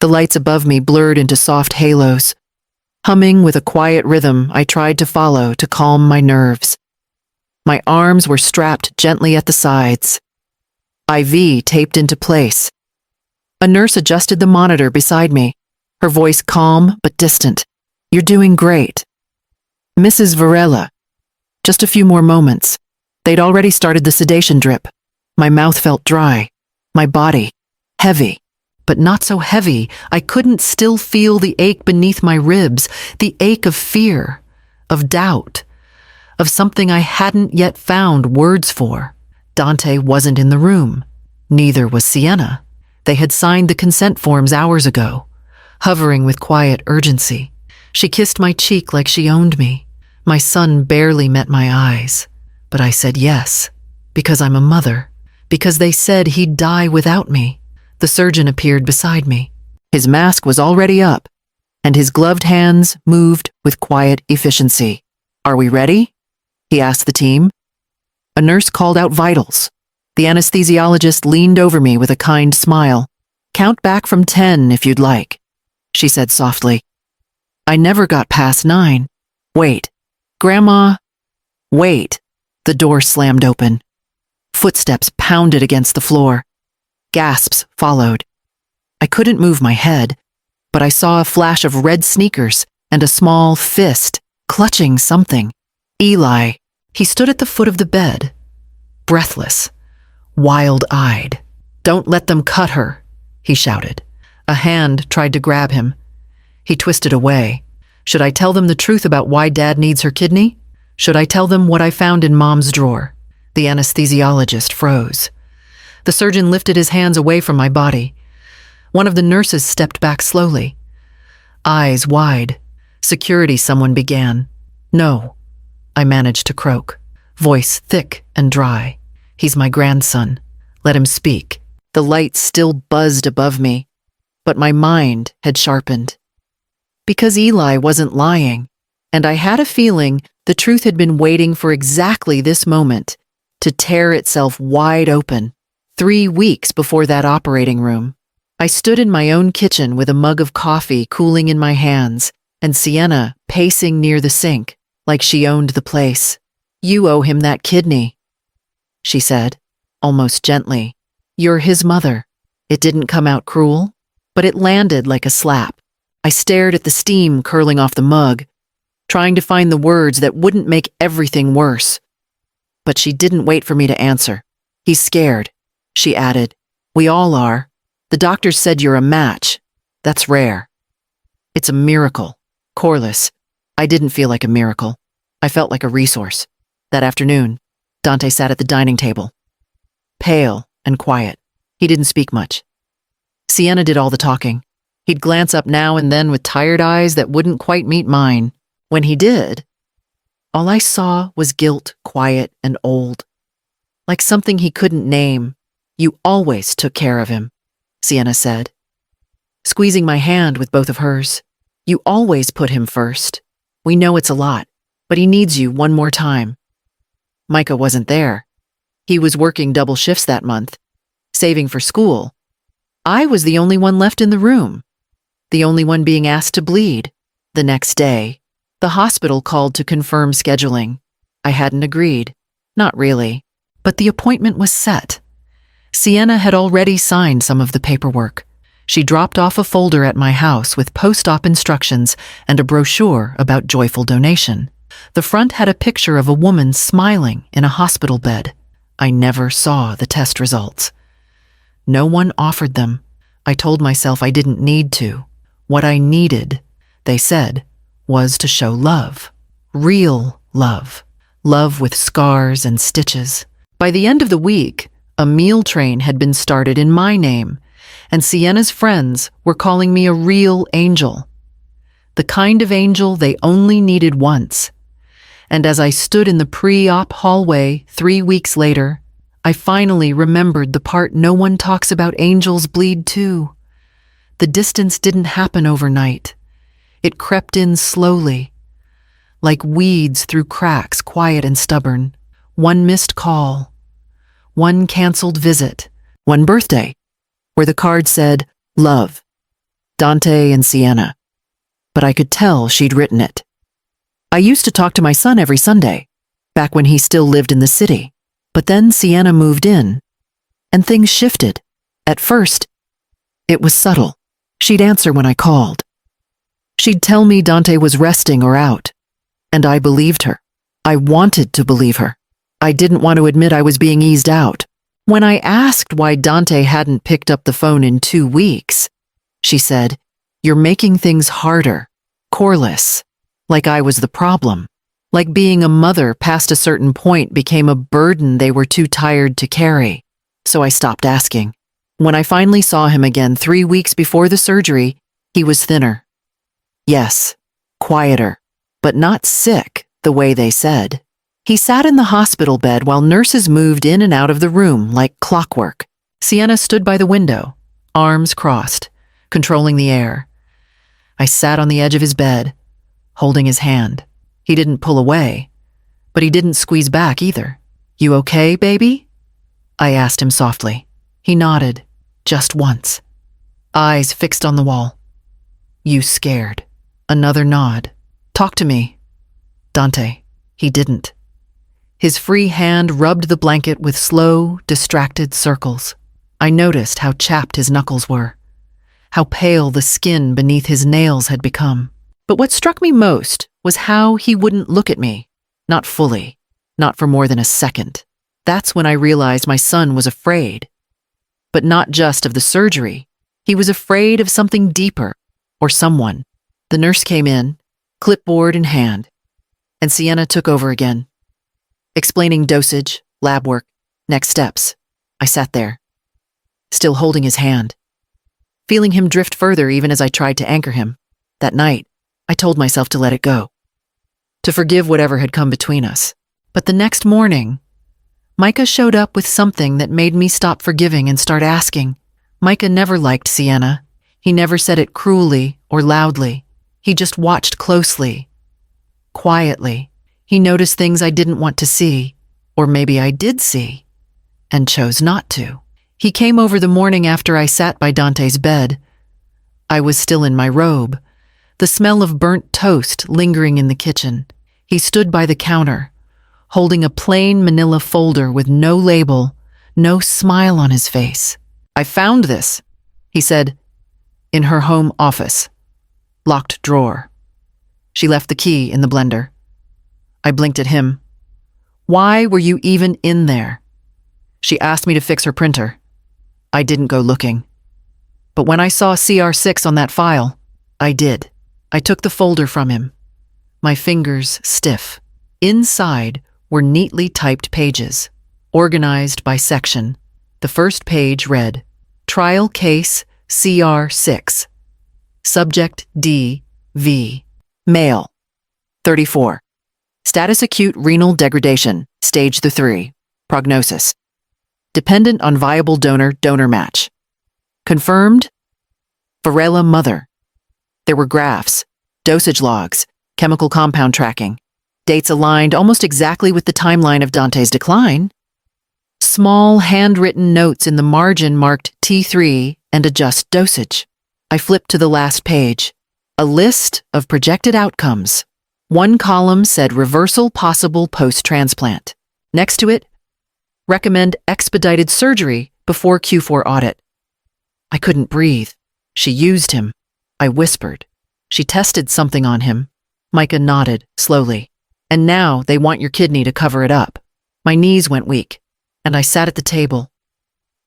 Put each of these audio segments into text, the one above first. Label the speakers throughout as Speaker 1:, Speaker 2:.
Speaker 1: The lights above me blurred into soft halos. Humming with a quiet rhythm, I tried to follow to calm my nerves. My arms were strapped gently at the sides. IV taped into place. A nurse adjusted the monitor beside me, her voice calm but distant. "You're doing great." "Mrs. Varela." Just a few more moments. They'd already started the sedation drip. My mouth felt dry. My body, heavy. But not so heavy, I couldn't still feel the ache beneath my ribs, the ache of fear, of doubt, of something I hadn't yet found words for. Dante wasn't in the room. Neither was Sienna. They had signed the consent forms hours ago, hovering with quiet urgency. She kissed my cheek like she owned me. My son barely met my eyes. But I said yes, because I'm a mother, because they said he'd die without me. The surgeon appeared beside me. His mask was already up, and his gloved hands moved with quiet efficiency. "Are we ready?" he asked the team. A nurse called out vitals. The anesthesiologist leaned over me with a kind smile. "Count back from 10 if you'd like," she said softly. I never got past 9. "Wait. Grandma, wait." The door slammed open. Footsteps pounded against the floor. Gasps followed. I couldn't move my head, but I saw a flash of red sneakers and a small fist clutching something. Eli. He stood at the foot of the bed, breathless, wild-eyed. "Don't let them cut her," he shouted. A hand tried to grab him. He twisted away. Should I tell them the truth about why Dad needs her kidney? Should I tell them what I found in Mom's drawer? The anesthesiologist froze. The surgeon lifted his hands away from my body. One of the nurses stepped back slowly. Eyes wide. "Security," someone began. "No," I managed to croak, voice thick and dry. "He's my grandson. Let him speak." The light still buzzed above me, but my mind had sharpened. Because Eli wasn't lying, and I had a feeling the truth had been waiting for exactly this moment to tear itself wide open. 3 weeks before that operating room, I stood in my own kitchen with a mug of coffee cooling in my hands and Sienna pacing near the sink like she owned the place. "You owe him that kidney," she said, almost gently. "You're his mother." It didn't come out cruel, but it landed like a slap. I stared at the steam curling off the mug, trying to find the words that wouldn't make everything worse. But she didn't wait for me to answer. "He's scared," she added. "We all are. The doctors said you're a match. That's rare." "It's a miracle." Corliss. I didn't feel like a miracle. I felt like a resource. That afternoon, Dante sat at the dining table. Pale and quiet. He didn't speak much. Sienna did all the talking. He'd glance up now and then with tired eyes that wouldn't quite meet mine. When he did, all I saw was guilt, quiet and old. Like something he couldn't name. "You always took care of him," Sienna said, squeezing my hand with both of hers. "You always put him first. We know it's a lot, but he needs you one more time." Micah wasn't there. He was working double shifts that month, saving for school. I was the only one left in the room, the only one being asked to bleed. The next day, the hospital called to confirm scheduling. I hadn't agreed. Not really. But the appointment was set. Sienna had already signed some of the paperwork. She dropped off a folder at my house with post-op instructions and a brochure about joyful donation. The front had a picture of a woman smiling in a hospital bed. I never saw the test results. No one offered them. I told myself I didn't need to. What I needed, they said, was to show love. Real love. Love with scars and stitches. By the end of the week, a meal train had been started in my name, and Sienna's friends were calling me a real angel. The kind of angel they only needed once. And as I stood in the pre-op hallway 3 weeks later, I finally remembered the part no one talks about angels bleed too. The distance didn't happen overnight. It crept in slowly, like weeds through cracks, quiet and stubborn. One missed call, one canceled visit, one birthday, where the card said, "Love, Dante and Sienna, but I could tell she'd written it. I used to talk to my son every Sunday, back when he still lived in the city. But then Sienna moved in, and things shifted. At first, it was subtle. She'd answer when I called. She'd tell me Dante was resting or out, and I believed her. I wanted to believe her. I didn't want to admit I was being eased out. When I asked why Dante hadn't picked up the phone in 2 weeks, she said, "You're making things harder, Corliss, like I was the problem. Like being a mother past a certain point became a burden they were too tired to carry." So I stopped asking. When I finally saw him again 3 weeks before the surgery, he was thinner. Yes, quieter, but not sick, the way they said. He sat in the hospital bed while nurses moved in and out of the room like clockwork. Sienna stood by the window, arms crossed, controlling the air. I sat on the edge of his bed, holding his hand. He didn't pull away, but he didn't squeeze back either. "You okay, baby?" I asked him softly. He nodded, just once. Eyes fixed on the wall. "You scared?" Another nod. "Talk to me." "Dante." He didn't. His free hand rubbed the blanket with slow, distracted circles. I noticed how chapped his knuckles were, how pale the skin beneath his nails had become. But what struck me most was how he wouldn't look at me, not fully, not for more than a second. That's when I realized my son was afraid. But not just of the surgery. He was afraid of something deeper, or someone. The nurse came in, clipboard in hand, and Sienna took over again, explaining dosage, lab work, next steps. I sat there, still holding his hand, feeling him drift further even as I tried to anchor him. That night, I told myself to let it go, to forgive whatever had come between us. But the next morning, Micah showed up with something that made me stop forgiving and start asking. Micah never liked Sienna. He never said it cruelly or loudly. He just watched closely, quietly. He noticed things I didn't want to see, or maybe I did see, and chose not to. He came over the morning after I sat by Dante's bed. I was still in my robe, the smell of burnt toast lingering in the kitchen. He stood by the counter, holding a plain manila folder with no label, no smile on his face. "I found this," he said, "in her home office. Locked drawer. She left the key in the blender." I blinked at him. "Why were you even in there?" "She asked me to fix her printer. I didn't go looking. But when I saw CR6 on that file, I did." I took the folder from him, my fingers stiff. Inside were neatly typed pages, organized by section. The first page read, "Trial Case CR6. Subject D.V. Male, 34. Status acute renal degradation, stage 3. Prognosis. Dependent on viable donor match. Confirmed? Varela mother." There were graphs, dosage logs, chemical compound tracking, dates aligned almost exactly with the timeline of Dante's decline. Small handwritten notes in the margin marked T3 and adjust dosage. I flipped to the last page, a list of projected outcomes. One column said reversal possible post-transplant. Next to it, recommend expedited surgery before Q4 audit. I couldn't breathe. She used him. I whispered. She tested something on him. Micah nodded, slowly. "And now they want your kidney to cover it up." My knees went weak, and I sat at the table.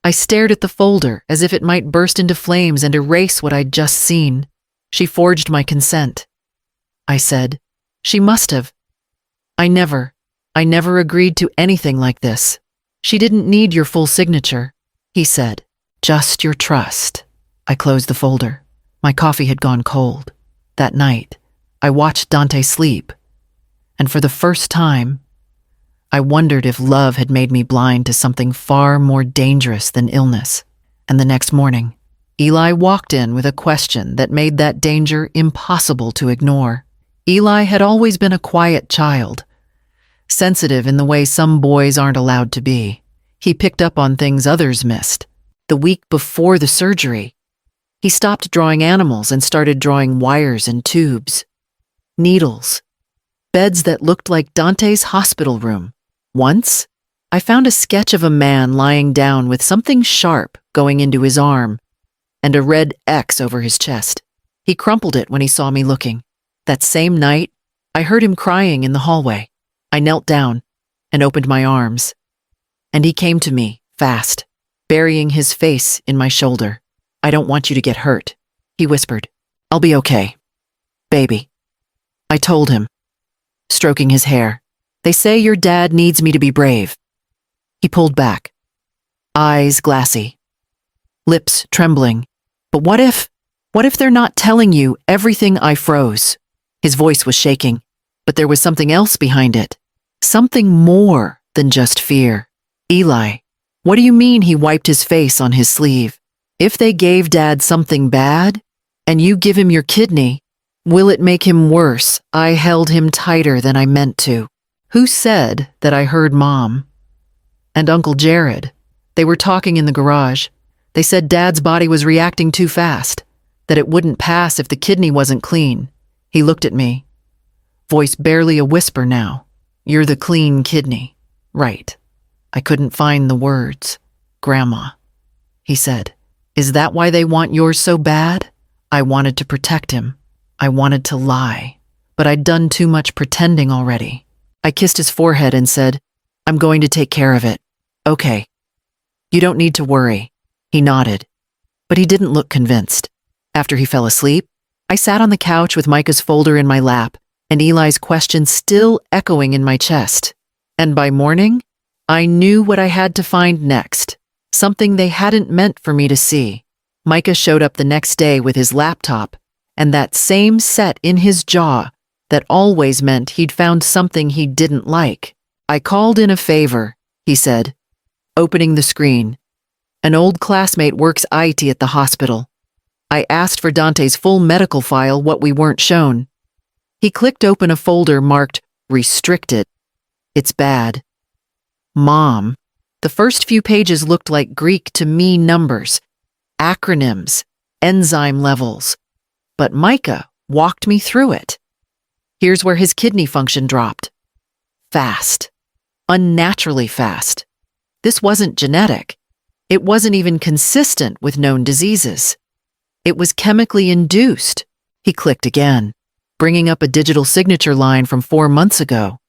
Speaker 1: I stared at the folder as if it might burst into flames and erase what I'd just seen. "She forged my consent," I said. "She must have. I never agreed to anything like this." "She didn't need your full signature," he said. "Just your trust." I closed the folder. My coffee had gone cold. That night, I watched Dante sleep, and for the first time, I wondered if love had made me blind to something far more dangerous than illness. And the next morning, Eli walked in with a question that made that danger impossible to ignore. Eli had always been a quiet child, sensitive in the way some boys aren't allowed to be. He picked up on things others missed. The week before the surgery, He stopped drawing animals and started drawing wires and tubes, needles, beds that looked like Dante's hospital room. Once, I found a sketch of a man lying down with something sharp going into his arm and a red X over his chest. He crumpled it when he saw me looking. That same night, I heard him crying in the hallway. I knelt down and opened my arms, and he came to me, fast, burying his face in my shoulder. "I don't want you to get hurt," he whispered. "I'll be okay, baby." I told him, stroking his hair. "They say your dad needs me to be brave." He pulled back, eyes glassy, lips trembling. "But what if they're not telling you everything?" I froze. His voice was shaking, but there was something else behind it. Something more than just fear. "Eli, what do you mean?" He wiped his face on his sleeve. "If they gave Dad something bad, and you give him your kidney, will it make him worse?" I held him tighter than I meant to. "Who said that?" I heard Mom and Uncle Jared. They were talking in the garage. They said Dad's body was reacting too fast, that it wouldn't pass if the kidney wasn't clean. He looked at me, voice barely a whisper now. "You're the clean kidney, right?" I couldn't find the words. "Grandma," he said. "Is that why they want yours so bad?" I wanted to protect him. I wanted to lie, but I'd done too much pretending already. I kissed his forehead and said, "I'm going to take care of it." "Okay. You don't need to worry." He nodded, but he didn't look convinced. After he fell asleep, I sat on the couch with Micah's folder in my lap and Eli's question still echoing in my chest. And by morning, I knew what I had to find next, something they hadn't meant for me to see. Micah showed up the next day with his laptop and that same set in his jaw that always meant he'd found something he didn't like. "I called in a favor," he said, opening the screen. "An old classmate works IT at the hospital. I asked for Dante's full medical file, what we weren't shown." He clicked open a folder marked restricted. "It's bad. Mom." The first few pages looked like Greek to me numbers, acronyms, enzyme levels. But Micah walked me through it. Here's where his kidney function dropped. Fast. Unnaturally fast. This wasn't genetic. It wasn't even consistent with known diseases. It was chemically induced. He clicked again, bringing up a digital signature line from 4 months ago.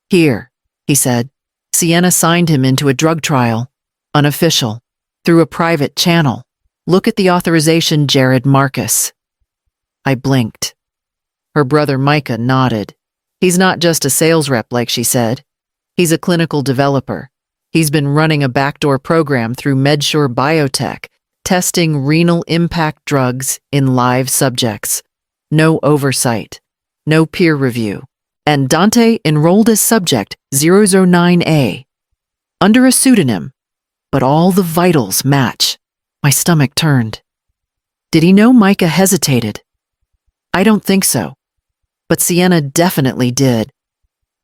Speaker 1: "Here," he said. "Sienna signed him into a drug trial, unofficial, through a private channel. Look at the authorization, Jared Marcus." I blinked. Her brother Micah nodded. "He's not just a sales rep, like she said. He's a clinical developer. He's been running a backdoor program through MedSure Biotech, testing renal impact drugs in live subjects. No oversight, no peer review. And Dante enrolled as subject 009A, under a pseudonym, but all the vitals match." My stomach turned. Did he know Micah hesitated? I don't think so. But Sienna definitely did,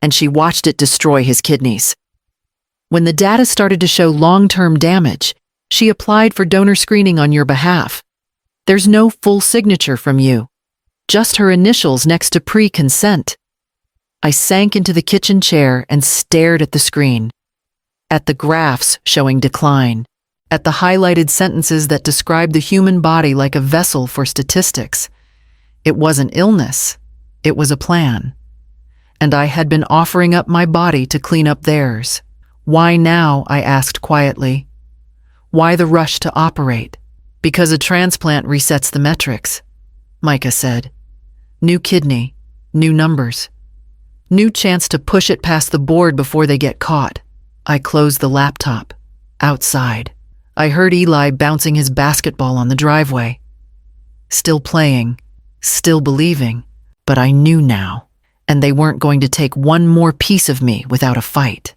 Speaker 1: and she watched it destroy his kidneys. When the data started to show long-term damage, she applied for donor screening on your behalf. There's no full signature from you, just her initials next to pre-consent. I sank into the kitchen chair and stared at the screen, at the graphs showing decline, at the highlighted sentences that described the human body like a vessel for statistics. It wasn't illness, it was a plan. And I had been offering up my body to clean up theirs. "Why now?" I asked quietly. "Why the rush to operate?" "Because a transplant resets the metrics," Micah said. "New kidney, new numbers. New chance to push it past the board before they get caught." I closed the laptop. Outside, I heard Eli bouncing his basketball on the driveway. Still playing, still believing, but I knew now, and they weren't going to take one more piece of me without a fight.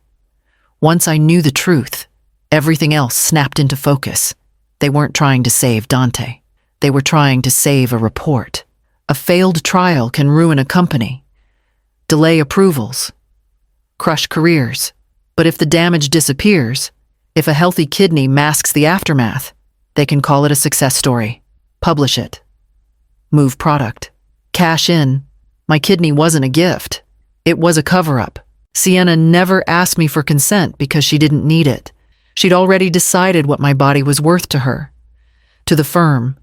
Speaker 1: Once I knew the truth, everything else snapped into focus. They weren't trying to save Dante. They were trying to save a report. A failed trial can ruin a company, delay approvals, crush careers. But if the damage disappears, if a healthy kidney masks the aftermath, they can call it a success story. Publish it. Move product. Cash in. My kidney wasn't a gift. It was a cover-up. Sienna never asked me for consent because she didn't need it. She'd already decided what my body was worth to her, to the firm,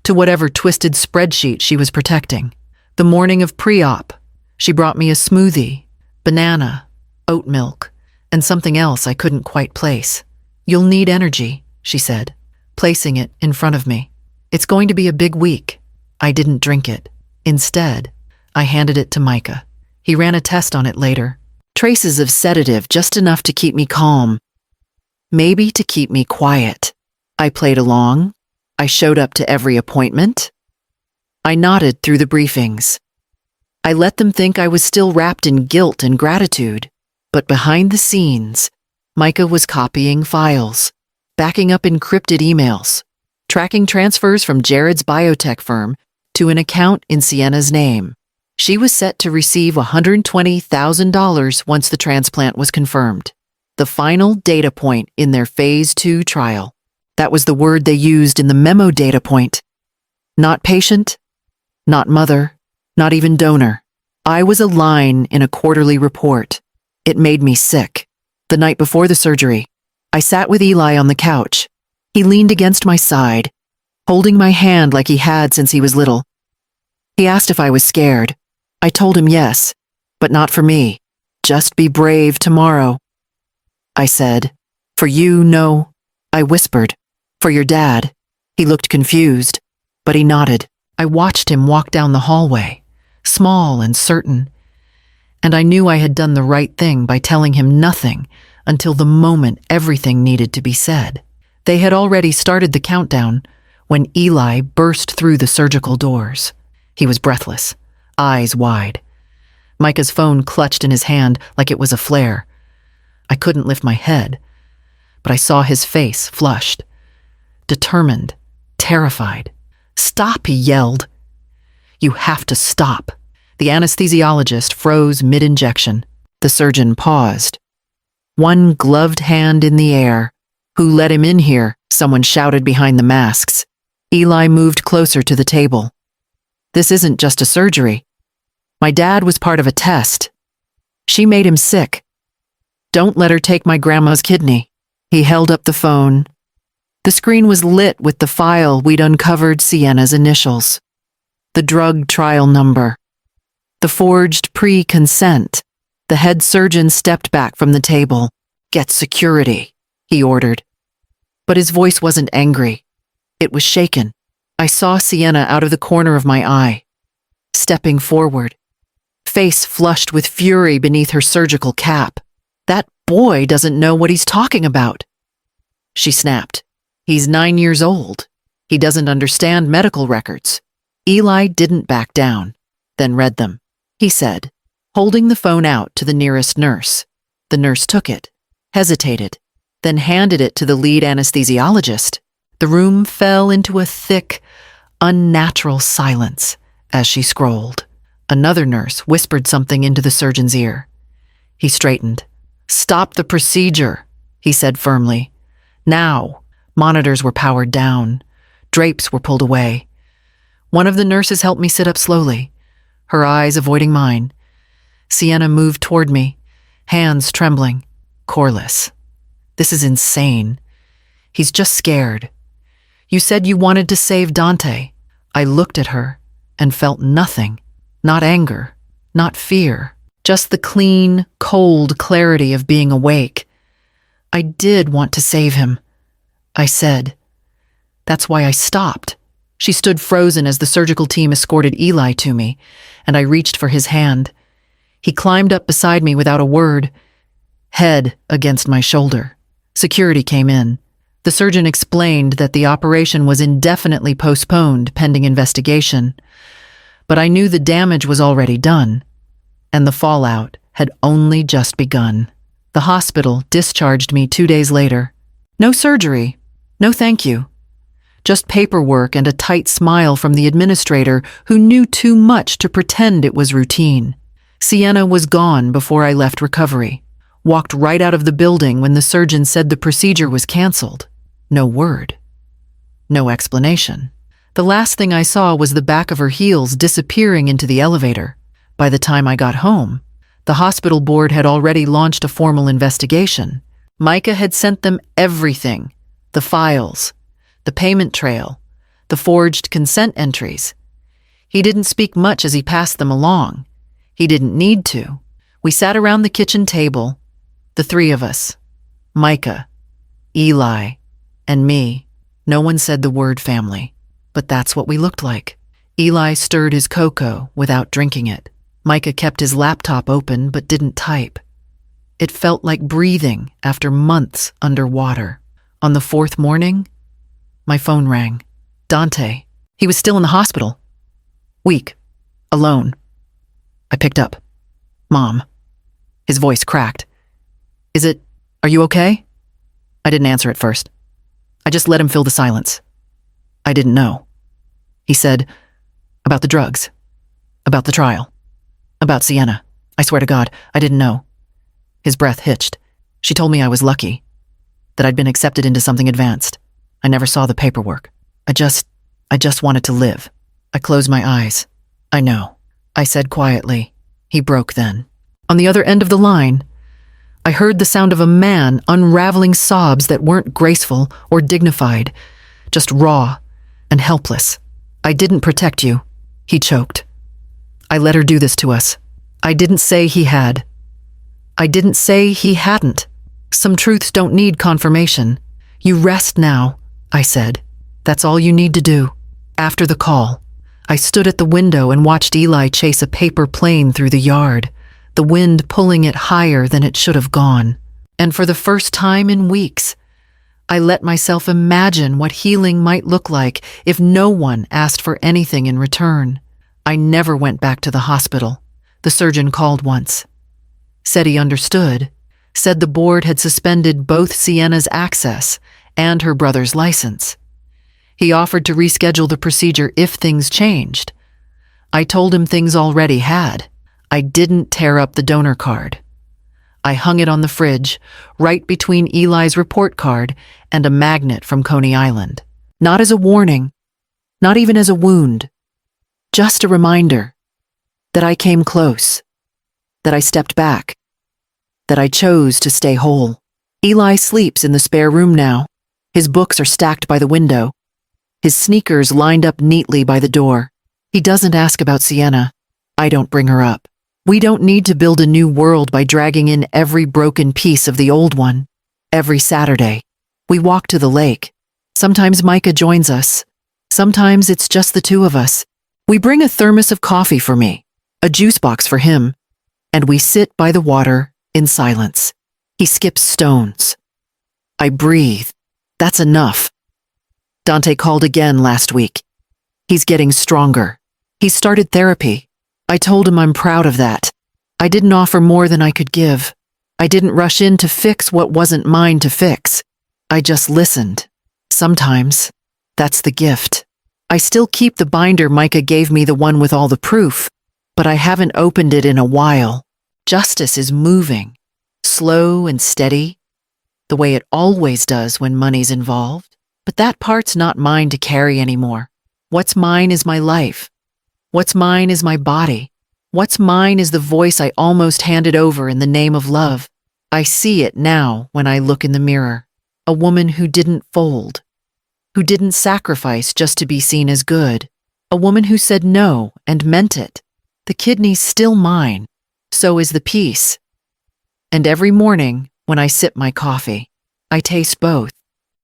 Speaker 1: to whatever twisted spreadsheet she was protecting. The morning of pre-op, she brought me a smoothie, banana, oat milk, and something else I couldn't quite place. "You'll need energy," she said, placing it in front of me. "It's going to be a big week." I didn't drink it. Instead, I handed it to Micah. He ran a test on it later. Traces of sedative, just enough to keep me calm. Maybe to keep me quiet. I played along. I showed up to every appointment. I nodded through the briefings. I let them think I was still wrapped in guilt and gratitude. But behind the scenes, Micah was copying files, backing up encrypted emails, tracking transfers from Jared's biotech firm to an account in Sienna's name. She was set to receive $120,000 once the transplant was confirmed. The final data point in their Phase 2 trial. That was the word they used in the memo data point. Not patient, not mother, not even donor. I was a line in a quarterly report. It made me sick. The night before the surgery, I sat with Eli on the couch. He leaned against my side, holding my hand like he had since he was little. He asked if I was scared. I told him yes, but not for me. Just be brave tomorrow. I said, "For you, no." I whispered, "For your dad." He looked confused, but he nodded. I watched him walk down the hallway, small and certain, and I knew I had done the right thing by telling him nothing until the moment everything needed to be said. They had already started the countdown when Eli burst through the surgical doors. He was breathless, eyes wide. Micah's phone clutched in his hand like it was a flare. I couldn't lift my head, but I saw his face flushed, determined, terrified. "Stop," he yelled. "You have to stop." The anesthesiologist froze mid-injection. The surgeon paused. One gloved hand in the air. "Who let him in here?" someone shouted behind the masks. Eli moved closer to the table. "This isn't just a surgery. My dad was part of a test. She made him sick. Don't let her take my grandma's kidney." He held up the phone. The screen was lit with the file we'd uncovered Sienna's initials. The drug trial number. The forged pre-consent. The head surgeon stepped back from the table. "Get security," he ordered. But his voice wasn't angry. It was shaken. I saw Sienna out of the corner of my eye, stepping forward, face flushed with fury beneath her surgical cap. "That boy doesn't know what he's talking about." She snapped. "He's 9 years old. He doesn't understand medical records." Eli didn't back down, then read them. He said, holding the phone out to the nearest nurse. The nurse took it, hesitated, then handed it to the lead anesthesiologist. The room fell into a thick, unnatural silence as she scrolled. Another nurse whispered something into the surgeon's ear. He straightened. "Stop the procedure," he said firmly. Now. Monitors were powered down. Drapes were pulled away. One of the nurses helped me sit up slowly, her eyes avoiding mine. Sienna moved toward me, hands trembling. "Corliss, this is insane. He's just scared. You said you wanted to save Dante." I looked at her and felt nothing. Not anger, not fear. Just the clean, cold clarity of being awake. "I did want to save him," I said. "That's why I stopped." She stood frozen as the surgical team escorted Eli to me, and I reached for his hand. He climbed up beside me without a word, head against my shoulder. Security came in. The surgeon explained that the operation was indefinitely postponed pending investigation, but I knew the damage was already done, and the fallout had only just begun. The hospital discharged me 2 days later. No surgery, no thank you. Just paperwork and a tight smile from the administrator who knew too much to pretend it was routine. Sienna was gone before I left recovery. Walked right out of the building when the surgeon said the procedure was canceled. No word. No explanation. The last thing I saw was the back of her heels disappearing into the elevator. By the time I got home, the hospital board had already launched a formal investigation. Micah had sent them everything: the files, the payment trail, the forged consent entries. He didn't speak much as he passed them along. He didn't need to. We sat around the kitchen table, the three of us: Micah, Eli, and me. No one said the word family, but that's what we looked like. Eli stirred his cocoa without drinking it. Micah kept his laptop open but didn't type. It felt like breathing after months underwater. On the fourth morning, my phone rang. Dante. He was still in the hospital. Weak. Alone. I picked up. Mom. His voice cracked. Are you okay? I didn't answer at first. I just let him fill the silence. I didn't know. He said, about the drugs. About the trial. About Sienna. I swear to God, I didn't know. His breath hitched. She told me I was lucky. That I'd been accepted into something advanced. I never saw the paperwork. I just wanted to live. I closed my eyes. I know. I said quietly. He broke then. On the other end of the line, I heard the sound of a man unraveling sobs that weren't graceful or dignified, just raw and helpless. I didn't protect you, he choked. I let her do this to us. I didn't say he had. I didn't say he hadn't. Some truths don't need confirmation. You rest now, I said. That's all you need to do. After the call, I stood at the window and watched Eli chase a paper plane through the yard, the wind pulling it higher than it should have gone. And for the first time in weeks, I let myself imagine what healing might look like if no one asked for anything in return. I never went back to the hospital. The surgeon called once. Said he understood. Said the board had suspended both Sienna's access and her brother's license. He offered to reschedule the procedure if things changed. I told him things already had. I didn't tear up the donor card. I hung it on the fridge, right between Eli's report card and a magnet from Coney Island. Not as a warning, not even as a wound. Just a reminder that I came close, that I stepped back, that I chose to stay whole. Eli sleeps in the spare room now. His books are stacked by the window, his sneakers lined up neatly by the door. He doesn't ask about Sienna. I don't bring her up. We don't need to build a new world by dragging in every broken piece of the old one. Every Saturday, we walk to the lake. Sometimes Micah joins us. Sometimes it's just the two of us. We bring a thermos of coffee for me, a juice box for him, and we sit by the water in silence. He skips stones. I breathe. That's enough. Dante called again last week. He's getting stronger. He started therapy. I told him I'm proud of that. I didn't offer more than I could give. I didn't rush in to fix what wasn't mine to fix. I just listened. Sometimes, that's the gift. I still keep the binder Micah gave me, the one with all the proof, but I haven't opened it in a while. Justice is moving, slow and steady, the way it always does when money's involved. But that part's not mine to carry anymore. What's mine is my life. What's mine is my body. What's mine is the voice I almost handed over in the name of love. I see it now when I look in the mirror. A woman who didn't fold, who didn't sacrifice just to be seen as good. A woman who said no and meant it. The kidney's still mine. So is the peace. And every morning when I sip my coffee, I taste both.